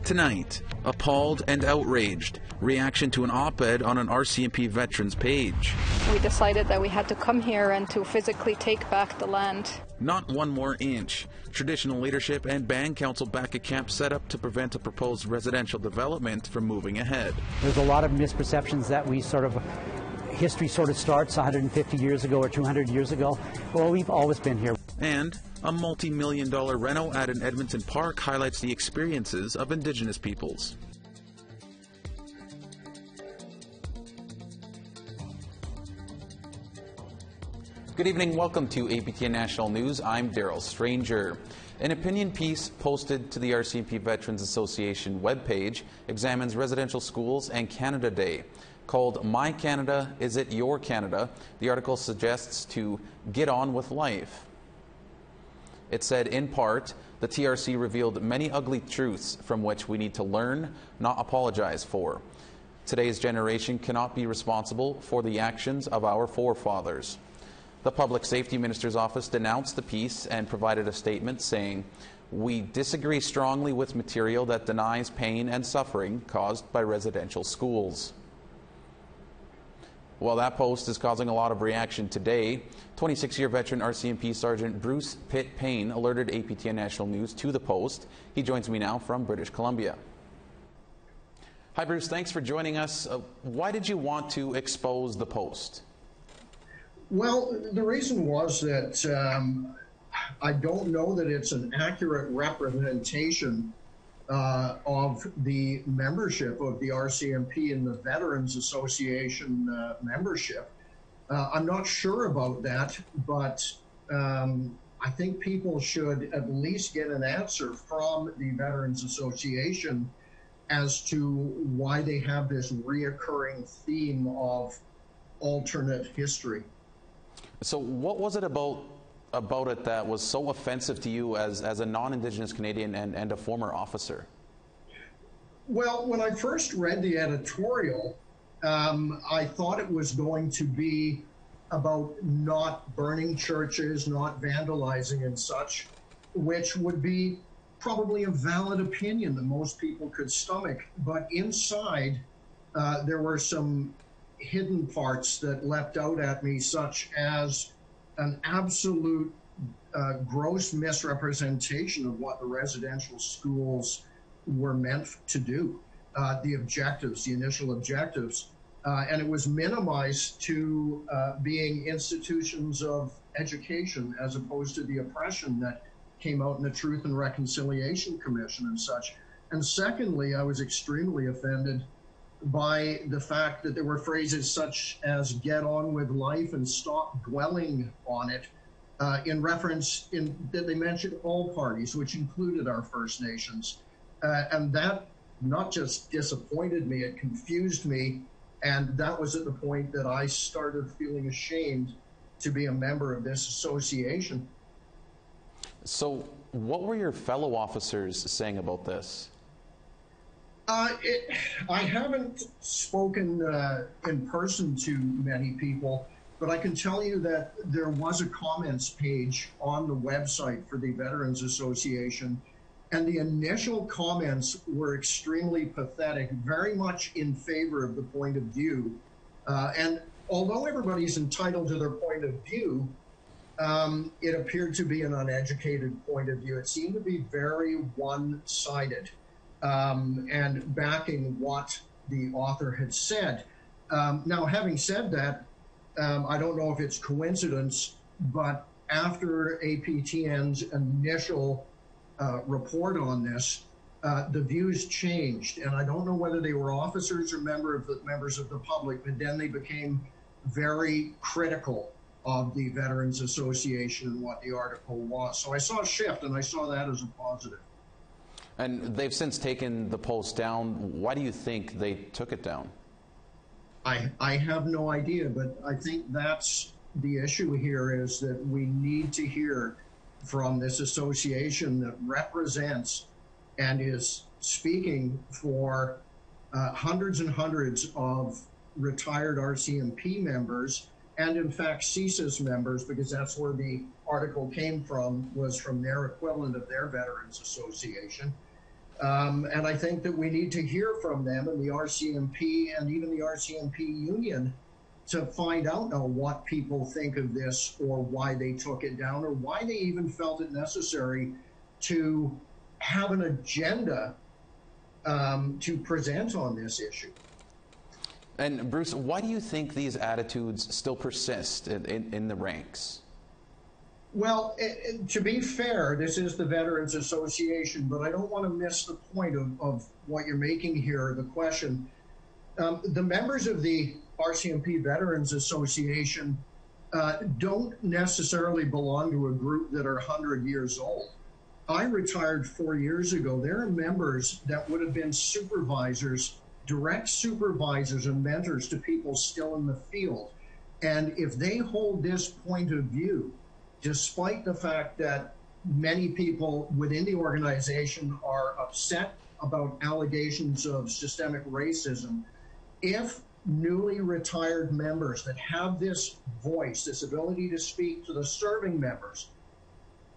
Tonight, appalled and outraged, reaction to an op-ed on an RCMP Veterans page. We decided that we had to come here and to physically take back the land. Not one more inch. Traditional leadership and band council back at camp set up to prevent a proposed residential development from moving ahead. There's a lot of misperceptions that history sort of starts 150 years ago or 200 years ago. Well, we've always been here. And a multi-million-dollar reno ad in Edmonton Park highlights the experiences of Indigenous peoples. Good evening, welcome to APTN National News. I'm Daryl Stranger. An opinion piece posted to the RCMP Veterans Association webpage examines residential schools and Canada Day. Called My Canada, Is It Your Canada? The article suggests to get on with life. It said, in part, the TRC revealed many ugly truths from which we need to learn, not apologize for. Today's generation cannot be responsible for the actions of our forefathers. The Public Safety Minister's office denounced the piece and provided a statement saying, "We disagree strongly with material that denies pain and suffering caused by residential schools." Well, that post is causing a lot of reaction today. 26-year veteran RCMP Sergeant Bruce Pitt Payne alerted APTN National News to the post. He joins me now from British Columbia. Hi, Bruce. Thanks for joining us. Why did you want to expose the post? Well, the reason was that I don't know that it's an accurate representation of the membership of the RCMP and the Veterans Association membership. I'm not sure about that, but I think people should at least get an answer from the Veterans Association as to why they have this reoccurring theme of alternate history. So what was it about it that was so offensive to you as a non-Indigenous Canadian and a former officer? Well, when I first read the editorial, I thought it was going to be about not burning churches, not vandalizing and such, which would be probably a valid opinion that most people could stomach. But inside, there were some hidden parts that leapt out at me, such as an absolute gross misrepresentation of what the residential schools were meant to do, the objectives, the initial objectives, and it was minimized to being institutions of education as opposed to the oppression that came out in the Truth and Reconciliation Commission and such. And secondly, I was extremely offended by the fact that there were phrases such as "get on with life" and "stop dwelling on it," in reference that they mentioned all parties, which included our First Nations. And that not just disappointed me, it confused me. And that was at the point that I started feeling ashamed to be a member of this association. So what were your fellow officers saying about this? I haven't spoken in person to many people, but I can tell you that there was a comments page on the website for the Veterans Association, and the initial comments were extremely pathetic, very much in favor of the point of view. And although everybody's entitled to their point of view, it appeared to be an uneducated point of view. It seemed to be very one-sided. And backing what the author had said. Now, having said that, I don't know if it's coincidence, but after APTN's initial report on this, the views changed. And I don't know whether they were officers or members of the public, but then they became very critical of the Veterans Association and what the article was. So I saw a shift, and I saw that as a positive. And they've since taken the post down. Why do you think they took it down? I have no idea, but I think that's the issue here, is that we need to hear from this association that represents and is speaking for hundreds and hundreds of retired RCMP members and, in fact, CSIS members, because that's where the article came from, was from their equivalent of their Veterans Association. And I think that we need to hear from them and the RCMP and even the RCMP union to find out now what people think of this, or why they took it down, or why they even felt it necessary to have an agenda to present on this issue. And Bruce, why do you think these attitudes still persist in the ranks? Well, to be fair, this is the Veterans Association, but I don't want to miss the point of what you're making here, the question. The members of the RCMP Veterans Association don't necessarily belong to a group that are 100 years old. I retired 4 years ago. There are members that would have been supervisors, direct supervisors and mentors to people still in the field. And if they hold this point of view, despite the fact that many people within the organization are upset about allegations of systemic racism, if newly retired members that have this voice, this ability to speak to the serving members,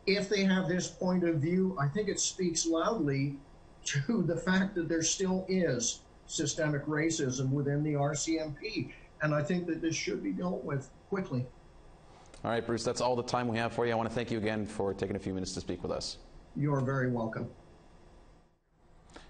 if they have this point of view, I think it speaks loudly to the fact that there still is systemic racism within the RCMP. And I think that this should be dealt with quickly. All right, Bruce, that's all the time we have for you. I want to thank you again for taking a few minutes to speak with us. You're very welcome.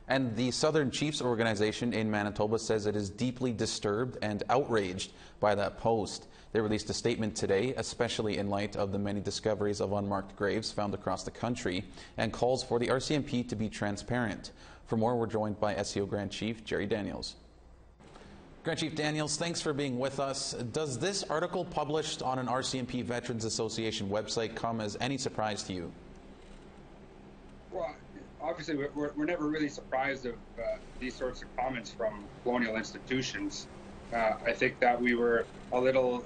And the Southern Chiefs Organization in Manitoba says it is deeply disturbed and outraged by that post. They released a statement today, especially in light of the many discoveries of unmarked graves found across the country, and calls for the RCMP to be transparent. For more, we're joined by SEO Grand Chief Jerry Daniels. Grand Chief Daniels, thanks for being with us. Does this article published on an RCMP Veterans Association website come as any surprise to you? Well, obviously, we're never really surprised of these sorts of comments from colonial institutions. I think that we were a little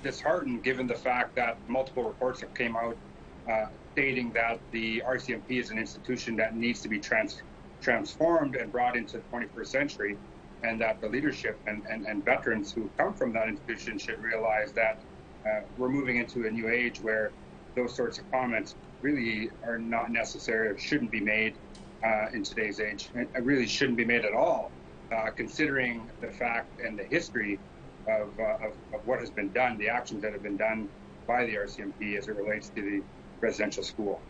disheartened given the fact that multiple reports have came out stating that the RCMP is an institution that needs to be transformed and brought into the 21st century, and that the leadership and veterans who come from that institution should realize that we're moving into a new age where those sorts of comments really are not necessary or shouldn't be made in today's age. It really shouldn't be made at all, considering the fact and the history of what has been done, the actions that have been done by the RCMP as it relates to the residential school.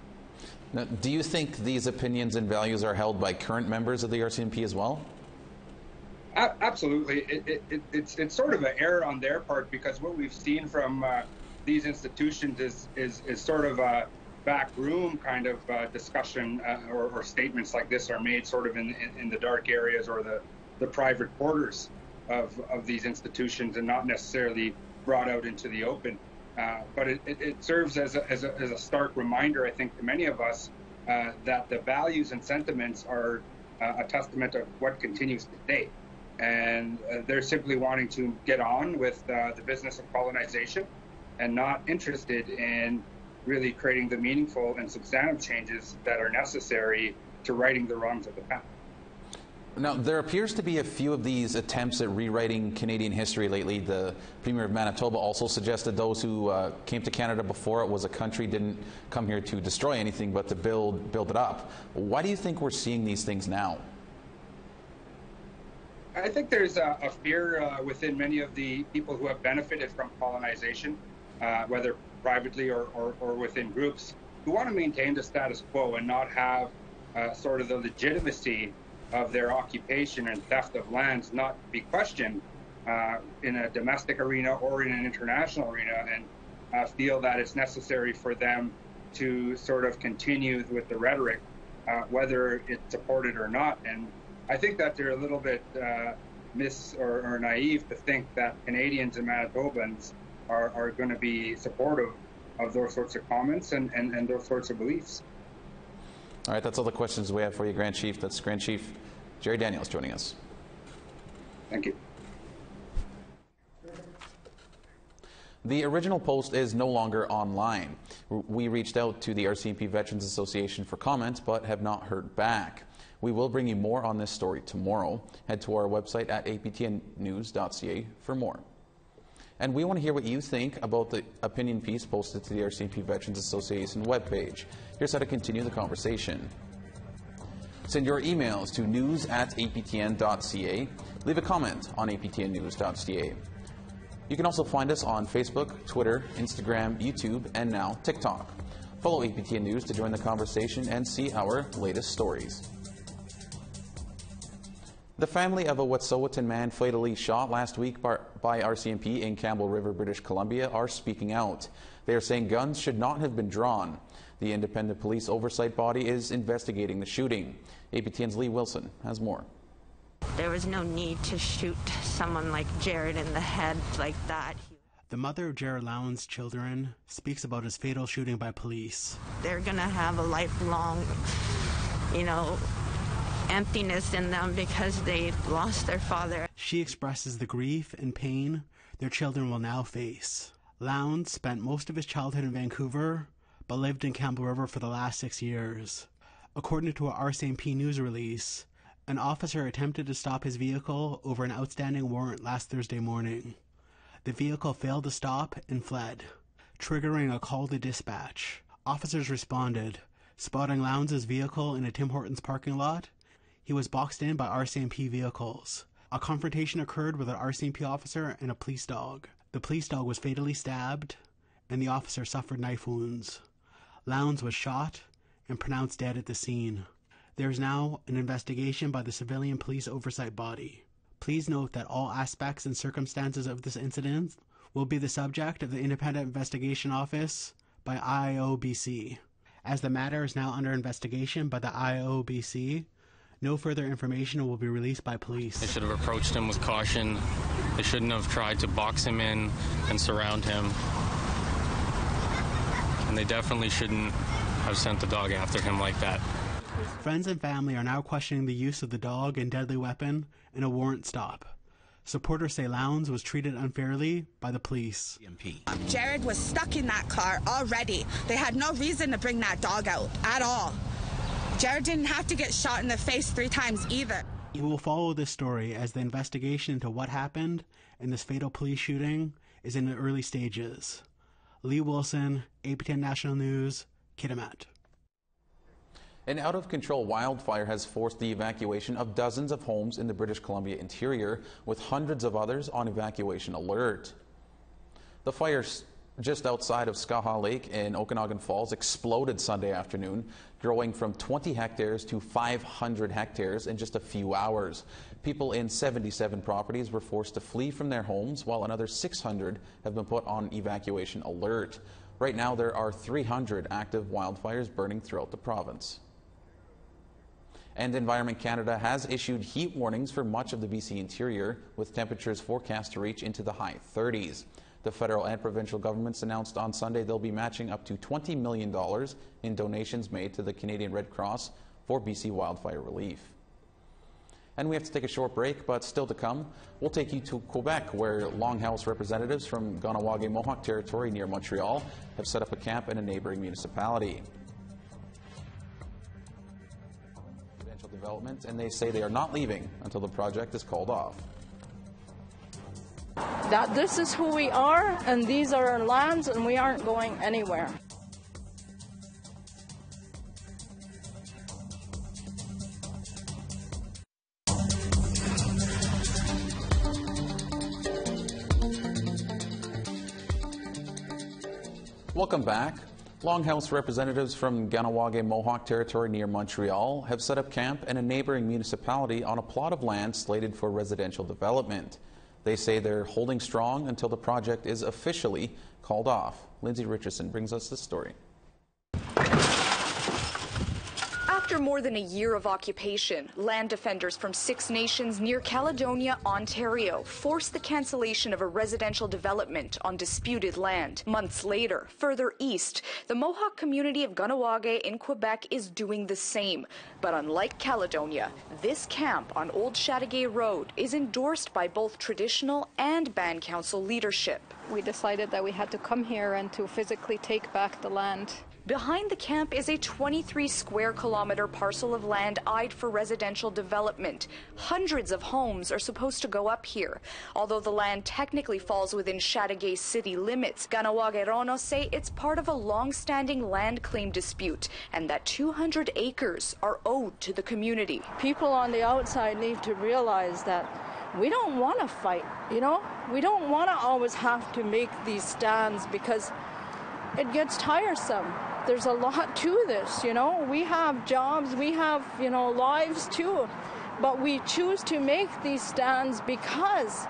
Now, do you think these opinions and values are held by current members of the RCMP as well? Absolutely. It's sort of an error on their part, because what we've seen from these institutions is sort of a backroom kind of discussion or statements like this are made sort of in the dark areas or the private quarters of these institutions, and not necessarily brought out into the open. But it serves as a stark reminder, I think, to many of us that the values and sentiments are a testament of what continues today. And they're simply wanting to get on with the business of colonization and not interested in really creating the meaningful and substantive changes that are necessary to righting the wrongs of the past. Now, there appears to be a few of these attempts at rewriting Canadian history lately. The Premier of Manitoba also suggested those who came to Canada before it was a country didn't come here to destroy anything but to build it up. Why do you think we're seeing these things now? I think there's a fear within many of the people who have benefited from colonization, whether privately or within groups, who want to maintain the status quo and not have sort of the legitimacy of their occupation and theft of lands not be questioned in a domestic arena or in an international arena, and feel that it's necessary for them to sort of continue with the rhetoric, whether it's supported or not. And I think that they're a little bit or naive to think that Canadians and Manitobans are going to be supportive of those sorts of comments and those sorts of beliefs. All right, that's all the questions we have for you, Grand Chief. That's Grand Chief Jerry Daniels joining us. Thank you. The original post is no longer online. We reached out to the RCMP Veterans Association for comments, but have not heard back. We will bring you more on this story tomorrow. Head to our website at aptnnews.ca for more. And we want to hear what you think about the opinion piece posted to the RCMP Veterans Association webpage. Here's how to continue the conversation. Send your emails to news@aptn.ca. Leave a comment on aptnnews.ca. You can also find us on Facebook, Twitter, Instagram, YouTube, and now TikTok. Follow APTN News to join the conversation and see our latest stories. The family of a Wet'suwet'en man fatally shot last week by RCMP in Campbell River, British Columbia, are speaking out. They are saying guns should not have been drawn. The independent police oversight body is investigating the shooting. APTN's Lee Wilson has more. There was no need to shoot someone like Jared in the head like that. The mother of Jared Lowndes' children speaks about his fatal shooting by police. They're going to have a lifelong, emptiness in them because they lost their father. She expresses the grief and pain their children will now face. Lowndes spent most of his childhood in Vancouver, but lived in Campbell River for the last 6 years. According to a RCMP news release, an officer attempted to stop his vehicle over an outstanding warrant last Thursday morning. The vehicle failed to stop and fled, triggering a call to dispatch. Officers responded, spotting Lowndes' vehicle in a Tim Hortons parking lot. He was boxed in by RCMP vehicles. A confrontation occurred with an RCMP officer and a police dog. The police dog was fatally stabbed, and the officer suffered knife wounds. Lowndes was shot and pronounced dead at the scene. There is now an investigation by the Civilian Police Oversight Body. Please note that all aspects and circumstances of this incident will be the subject of the Independent Investigation Office by IOBC. As the matter is now under investigation by the IOBC, no further information will be released by police. They should have approached him with caution. They shouldn't have tried to box him in and surround him. And they definitely shouldn't have sent the dog after him like that. Friends and family are now questioning the use of the dog and deadly weapon in a warrant stop. Supporters say Lowndes was treated unfairly by the police. Jared was stuck in that car already. They had no reason to bring that dog out at all. Jared didn't have to get shot in the face 3 times either. We will follow this story as the investigation into what happened in this fatal police shooting is in the early stages. Lee Wilson, APTN National News, Kitimat. An out-of-control wildfire has forced the evacuation of dozens of homes in the British Columbia interior, with hundreds of others on evacuation alert. The fire just outside of Skaha Lake in Okanagan Falls exploded Sunday afternoon, growing from 20 hectares to 500 hectares in just a few hours. People in 77 properties were forced to flee from their homes, while another 600 have been put on evacuation alert. Right now, there are 300 active wildfires burning throughout the province. And Environment Canada has issued heat warnings for much of the BC interior, with temperatures forecast to reach into the high 30s. The federal and provincial governments announced on Sunday they'll be matching up to $20 million in donations made to the Canadian Red Cross for BC wildfire relief. And we have to take a short break, but still to come, we'll take you to Quebec, where Longhouse representatives from Ganawage Mohawk territory near Montreal have set up a camp in a neighboring municipality. Development, and they say they are not leaving until the project is called off. That this is who we are, and these are our lands, and we aren't going anywhere. Welcome back. Longhouse representatives from Ganawage Mohawk territory near Montreal have set up camp in a neighboring municipality on a plot of land slated for residential development. They say they're holding strong until the project is officially called off. Lindsay Richardson brings us this story. After more than a year of occupation, land defenders from 6 nations near Caledonia, Ontario, forced the cancellation of a residential development on disputed land. Months later, further east, the Mohawk community of Ganawage in Quebec is doing the same. But unlike Caledonia, this camp on Old Chateauguay Road is endorsed by both traditional and band council leadership. We decided that we had to come here and to physically take back the land. Behind the camp is a 23 square kilometer parcel of land eyed for residential development. Hundreds of homes are supposed to go up here. Although the land technically falls within Chateauguay city limits, Ganawageronos say it's part of a long-standing land claim dispute and that 200 acres are owed to the community. People on the outside need to realize that we don't want to fight, you know? We don't want to always have to make these stands because it gets tiresome. There's a lot to this, you know. We have jobs, we have, you know, lives too. But we choose to make these stands because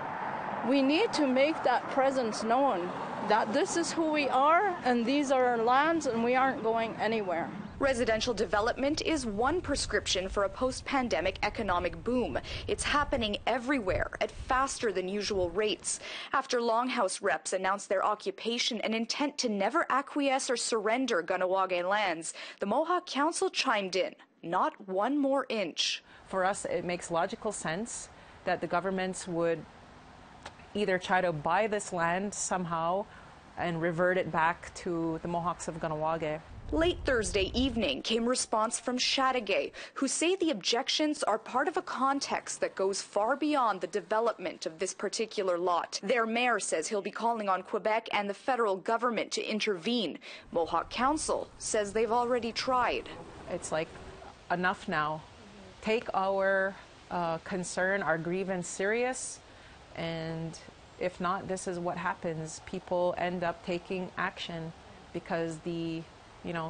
we need to make that presence known that this is who we are and these are our lands and we aren't going anywhere. Residential development is one prescription for a post-pandemic economic boom. It's happening everywhere at faster than usual rates. After Longhouse reps announced their occupation and intent to never acquiesce or surrender Kahnawake lands, the Mohawk Council chimed in, not one more inch. For us, it makes logical sense that the governments would either try to buy this land somehow and revert it back to the Mohawks of Kahnawake. Late Thursday evening came response from Chateauguay, who say the objections are part of a context that goes far beyond the development of this particular lot. Their mayor says he'll be calling on Quebec and the federal government to intervene. Mohawk Council says they've already tried. It's like, enough now. Take our concern, our grievance serious, and if not, this is what happens. People end up taking action because the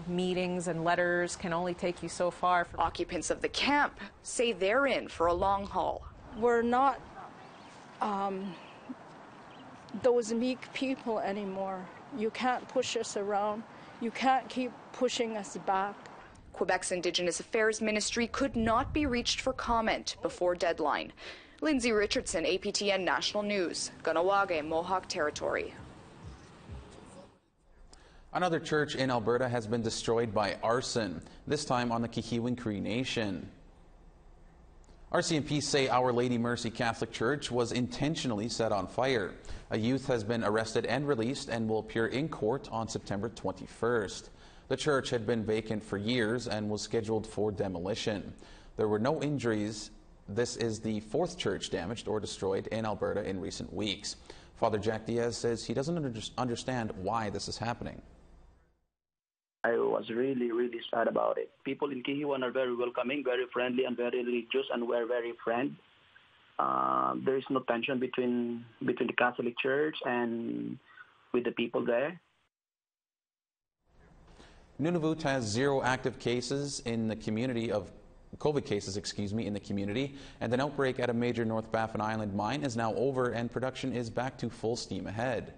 meetings and letters can only take you so far. Occupants of the camp say they're in for a long haul. We're not those meek people anymore. You can't push us around. You can't keep pushing us back. Quebec's Indigenous Affairs Ministry could not be reached for comment before deadline. Lindsay Richardson, APTN National News, Kahnawake, Mohawk Territory. Another church in Alberta has been destroyed by arson, this time on the Kihiwin Cree Nation. RCMP say Our Lady Mercy Catholic Church was intentionally set on fire. A youth has been arrested and released and will appear in court on September 21st. The church had been vacant for years and was scheduled for demolition. There were no injuries. This is the fourth church damaged or destroyed in Alberta in recent weeks. Father Jack Diaz says he doesn't understand why this is happening. I was really, really sad about it. People in Kihiwan are very welcoming, very friendly, and very religious, and we're very friendly. There is no tension between the Catholic Church and with the people there. Nunavut has 0 active cases in the community of COVID cases, in the community, and an outbreak at a major North Baffin Island mine is now over and production is back to full steam ahead.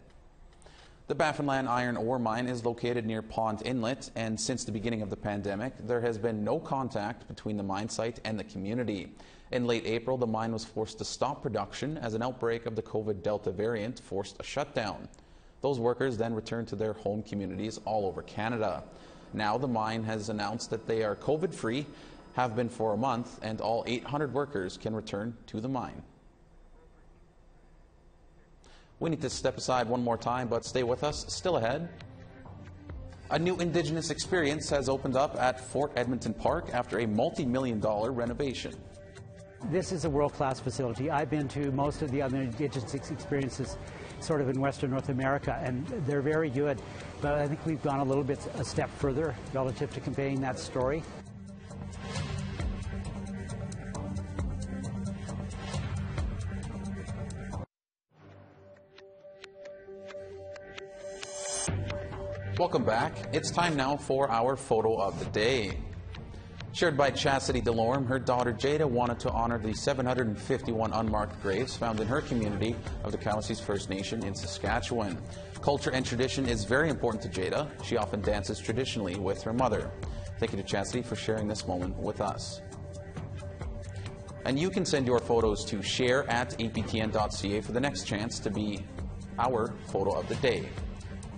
The Baffinland iron ore mine is located near Pond Inlet, and since the beginning of the pandemic, there has been no contact between the mine site and the community. In late April, the mine was forced to stop production as an outbreak of the COVID Delta variant forced a shutdown. Those workers then returned to their home communities all over Canada. Now the mine has announced that they are COVID-free, have been for a month, and all 800 workers can return to the mine. We need to step aside one more time, but stay with us. Still ahead, a new Indigenous experience has opened up at Fort Edmonton Park after a multi-million-dollar renovation. This is a world-class facility. I've been to most of the other Indigenous experiences sort of in Western North America, and they're very good. But I think we've gone a step further relative to conveying that story. Welcome back. It's time now for our photo of the day. Shared by Chastity Delorme, her daughter Jada wanted to honor the 751 unmarked graves found in her community of the Cowessee First Nation in Saskatchewan. Culture and tradition is very important to Jada. She often dances traditionally with her mother. Thank you to Chastity for sharing this moment with us. And you can send your photos to share@aptn.ca for the next chance to be our photo of the day.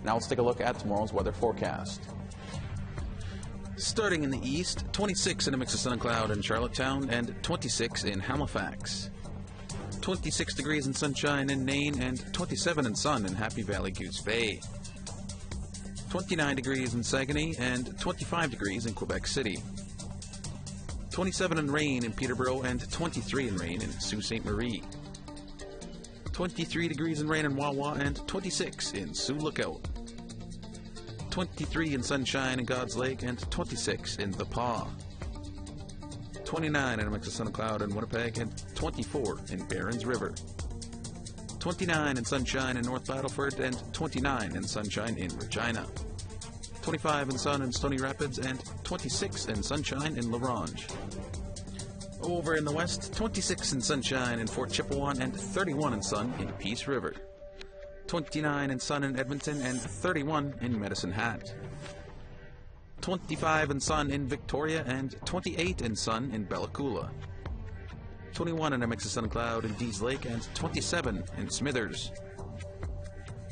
Now let's take a look at tomorrow's weather forecast. Starting in the east, 26 in a mix of sun and cloud in Charlottetown and 26 in Halifax. 26 degrees and sunshine in Nain and 27 in sun in Happy Valley Goose Bay. 29 degrees in Saguenay, and 25 degrees in Quebec City. 27 in rain in Peterborough, and 23 in rain in Sault Ste. Marie. 23 degrees in rain in Wawa, and 26 in Sioux Lookout. 23 in sunshine in God's Lake, and 26 in The Paw. 29 in a mix of sun and cloud in Winnipeg, and 24 in Barons River. 29 in sunshine in North Battleford, and 29 in sunshine in Regina. 25 in sun in Stony Rapids, and 26 in sunshine in La Ronge. Over in the west, 26 in sunshine in Fort Chipewyan, and 31 in sun in Peace River. 29 in sun in Edmonton, and 31 in Medicine Hat. 25 in sun in Victoria, and 28 in sun in Bella Coola. 21 in a mix of sun and cloud in Dease Lake, and 27 in Smithers.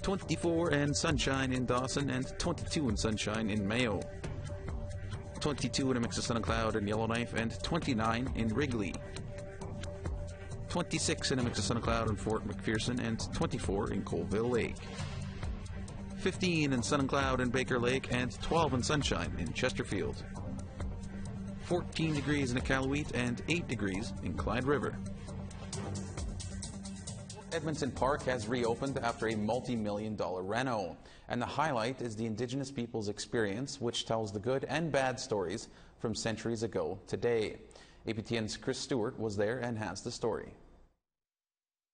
24 in sunshine in Dawson, and 22 in sunshine in Mayo. 22 in a mix of sun and cloud in Yellowknife, and 29 in Wrigley. 26 in a mix of sun and cloud in Fort McPherson, and 24 in Colville Lake. 15 in sun and cloud in Baker Lake, and 12 in sunshine in Chesterfield. 14 degrees in Iqaluit, and 8 degrees in Clyde River. Edmonton Park has reopened after a multi-million-dollar reno, and the highlight is the Indigenous people's experience, which tells the good and bad stories from centuries ago today. APTN's Chris Stewart was there and has the story.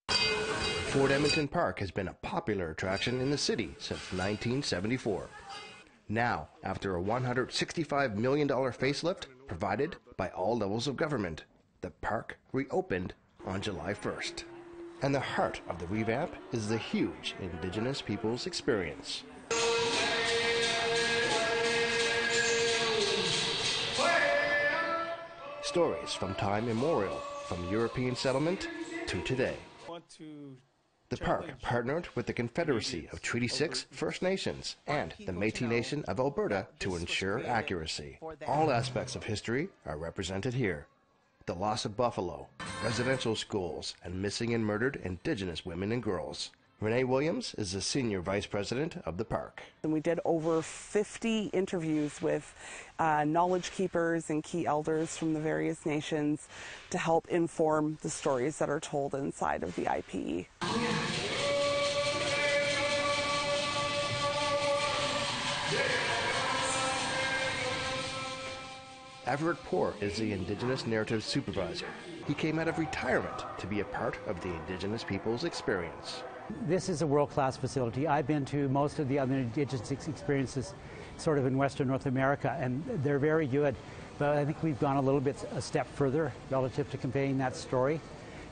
Fort Edmonton Park has been a popular attraction in the city since 1974. Now, after a $165 million facelift provided by all levels of government, the park reopened on July 1st. And the heart of the revamp is the huge Indigenous people's experience. Stories from time immemorial, from European settlement to today. The park partnered with the Confederacy of Treaty 6 First Nations and the Métis Nation of Alberta to ensure accuracy. All aspects of history are represented here. The loss of buffalo, residential schools, and missing and murdered Indigenous women and girls. Renee Williams is the Senior Vice President of the park. And we did over 50 interviews with knowledge keepers and key elders from the various nations to help inform the stories that are told inside of the IPE. Everett Poor is the Indigenous Narrative Supervisor. He came out of retirement to be a part of the Indigenous people's experience. This is a world-class facility. I've been to most of the other Indigenous experiences sort of in Western North America, and they're very good. But I think we've gone a step further relative to conveying that story.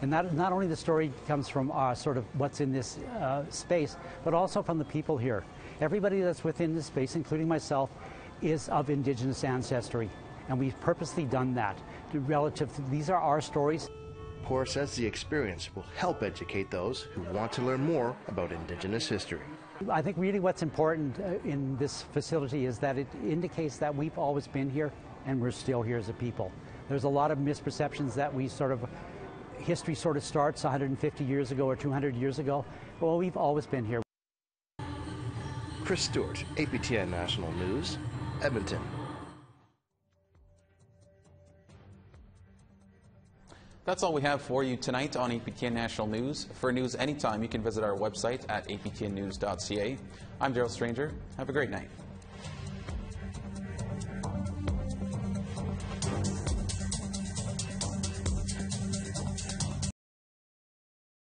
And that not only the story comes from sort of what's in this space, but also from the people here. Everybody that's within this space, including myself, is of Indigenous ancestry. And we've purposely done that relative to, these are our stories. Poor says the experience will help educate those who want to learn more about Indigenous history. I think really what's important in this facility is that it indicates that we've always been here and we're still here as a people. There's a lot of misperceptions that history sort of starts 150 years ago or 200 years ago. Well, we've always been here. Chris Stewart, APTN National News, Edmonton. That's all we have for you tonight on APTN National News. For news anytime, you can visit our website at aptnnews.ca. I'm Daryl Stranger. Have a great night.